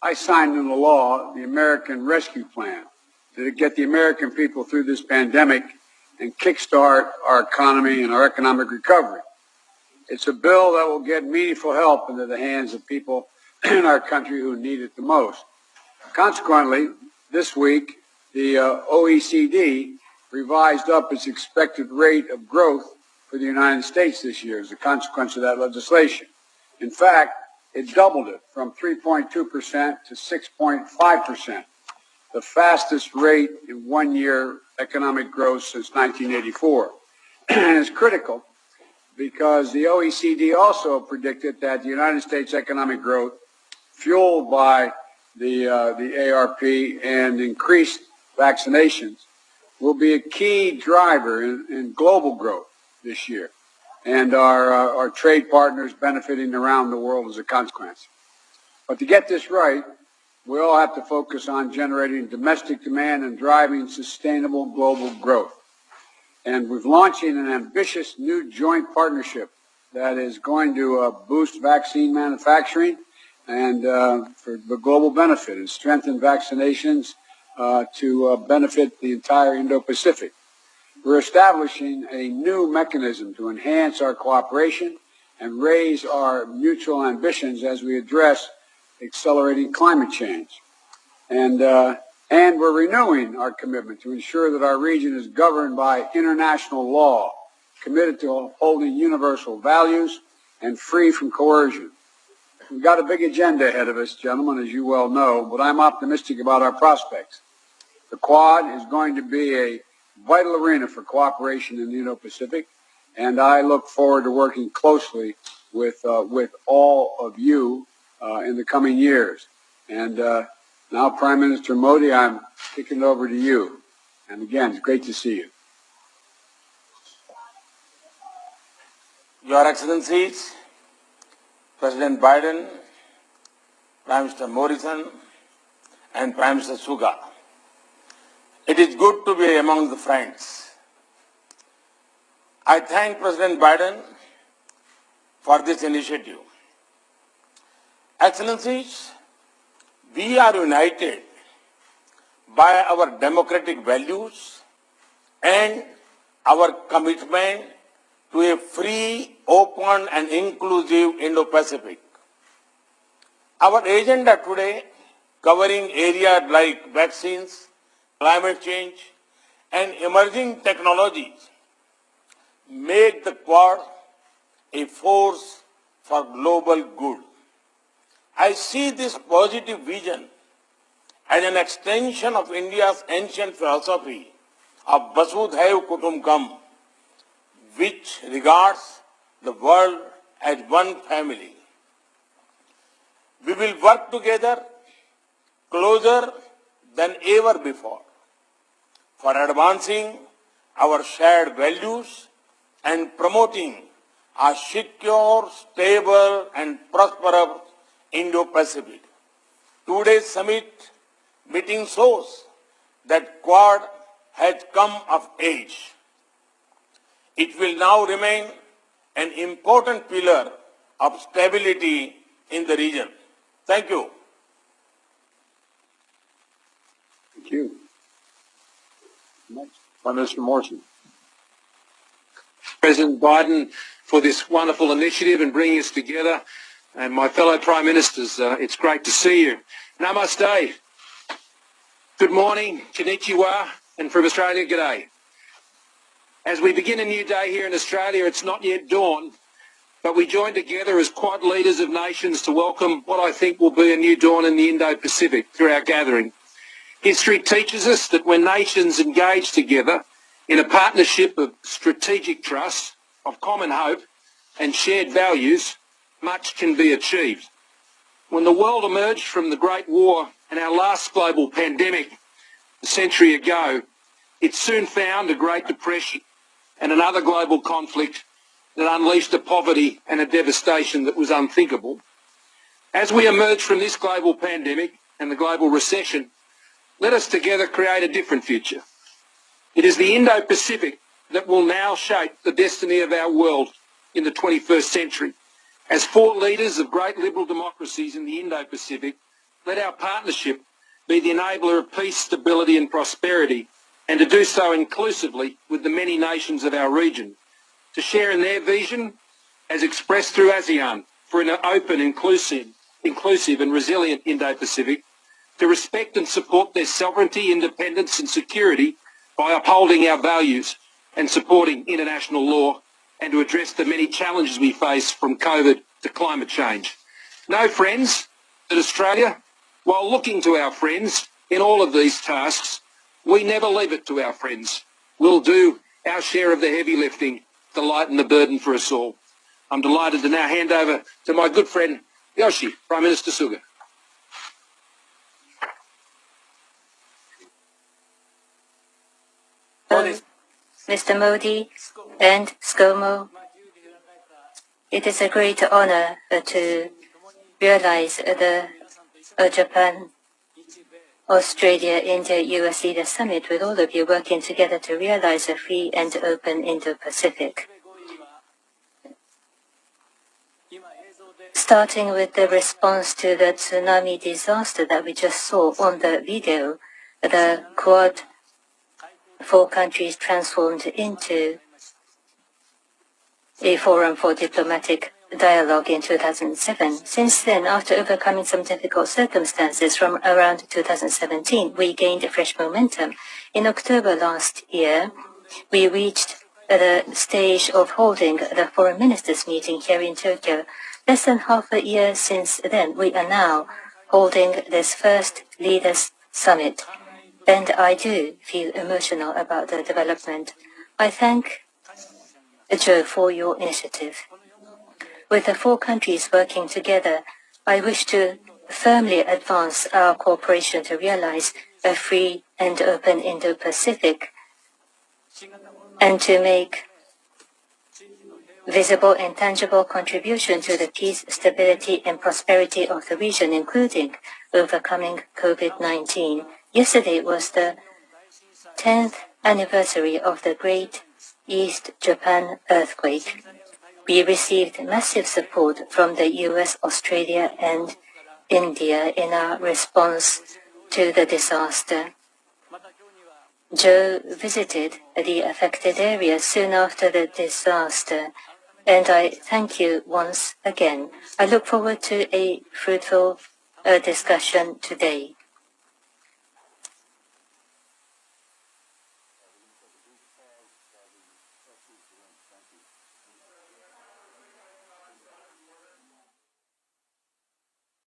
I signed into law the American Rescue Plan to get the American people through this pandemic and kickstart our economy and our economic recovery. It's a bill that will get meaningful help into the hands of people in our country who need it the most. Consequently, this week, the OECD revised up its expected rate of growth for the United States this year as a consequence of that legislation. In fact, it doubled it from 3.2% to 6.5%, the fastest rate in 1 year economic growth since 1984. And it's critical because the OECD also predicted that the United States economic growth, fueled by the ARP and increased vaccinations, will be a key driver in global growth this year, and our trade partners benefiting around the world as a consequence. But to get this right, we all have to focus on generating domestic demand and driving sustainable global growth. And we're launching an ambitious new joint partnership that is going to boost vaccine manufacturing and for the global benefit and strengthen vaccinations to benefit the entire Indo-Pacific. We're establishing a new mechanism to enhance our cooperation and raise our mutual ambitions as we address accelerating climate change. And we're renewing our commitment to ensure that our region is governed by international law, committed to upholding universal values, and free from coercion. We've got a big agenda ahead of us, gentlemen, as you well know, but I'm optimistic about our prospects. The Quad is going to be a vital arena for cooperation in the Indo-Pacific, and I look forward to working closely with all of you in the coming years. And now, Prime Minister Modi, I'm kicking it over to you. And again, it's great to see you. Your Excellencies, President Biden, Prime Minister Morrison, and Prime Minister Suga, it is good to be among the friends. I thank President Biden for this initiative. Excellencies, we are united by our democratic values and our commitment to a free, open and inclusive Indo-Pacific. Our agenda today, covering areas like vaccines, climate change and emerging technologies, make the Quad a force for global good. I see this positive vision as an extension of India's ancient philosophy of Vasudhaiva Kutumbakam, which regards the world as one family. We will work together closer than ever before for advancing our shared values and promoting a secure, stable and prosperous Indo-Pacific. Today's summit meeting shows that Quad has come of age. It will now remain an important pillar of stability in the region. Thank you. Thank you. Next, Prime Minister Morrison. President Biden for this wonderful initiative and bringing us together. And my fellow Prime Ministers, it's great to see you. Namaste. Good morning, konnichiwa, and from Australia, g'day. As we begin a new day here in Australia, it's not yet dawn, but we join together as Quad leaders of nations to welcome what I think will be a new dawn in the Indo-Pacific through our gathering. History teaches us that when nations engage together in a partnership of strategic trust, of common hope and shared values, much can be achieved. When the world emerged from the Great War and our last global pandemic a century ago, it soon found a Great Depression and another global conflict that unleashed a poverty and a devastation that was unthinkable. As we emerge from this global pandemic and the global recession, let us together create a different future. It is the Indo-Pacific that will now shape the destiny of our world in the 21st century. As four leaders of great liberal democracies in the Indo-Pacific, let our partnership be the enabler of peace, stability and prosperity, and to do so inclusively with the many nations of our region, to share in their vision as expressed through ASEAN for an open, inclusive and resilient Indo-Pacific, to respect and support their sovereignty, independence and security by upholding our values and supporting international law, and to address the many challenges we face from COVID to climate change. Know, friends, that Australia, while looking to our friends in all of these tasks, we never leave it to our friends. We'll do our share of the heavy lifting to lighten the burden for us all. I'm delighted to now hand over to my good friend Yoshi, Prime Minister Suga. Mr. Modi and ScoMo, it is a great honor to realize the Japan, Australia, India, US Leader Summit with all of you working together to realize a free and open Indo-Pacific. Starting with the response to the tsunami disaster that we just saw on the video, the Quad 4 countries transformed into a forum for diplomatic dialogue in 2007. Since then, after overcoming some difficult circumstances from around 2017, we gained fresh momentum. In October last year, we reached the stage of holding the foreign ministers meeting here in Tokyo. Less than half a year since then, we are now holding this first leaders summit. And I do feel emotional about the development. I thank Joe for your initiative. With the 4 countries working together, I wish to firmly advance our cooperation to realize a free and open Indo-Pacific and to make visible and tangible contribution to the peace, stability and prosperity of the region, including overcoming COVID-19. Yesterday was the 10th anniversary of the Great East Japan earthquake. We received massive support from the US, Australia and India in our response to the disaster. Joe visited the affected areas soon after the disaster, and I thank you once again. I look forward to a fruitful discussion today.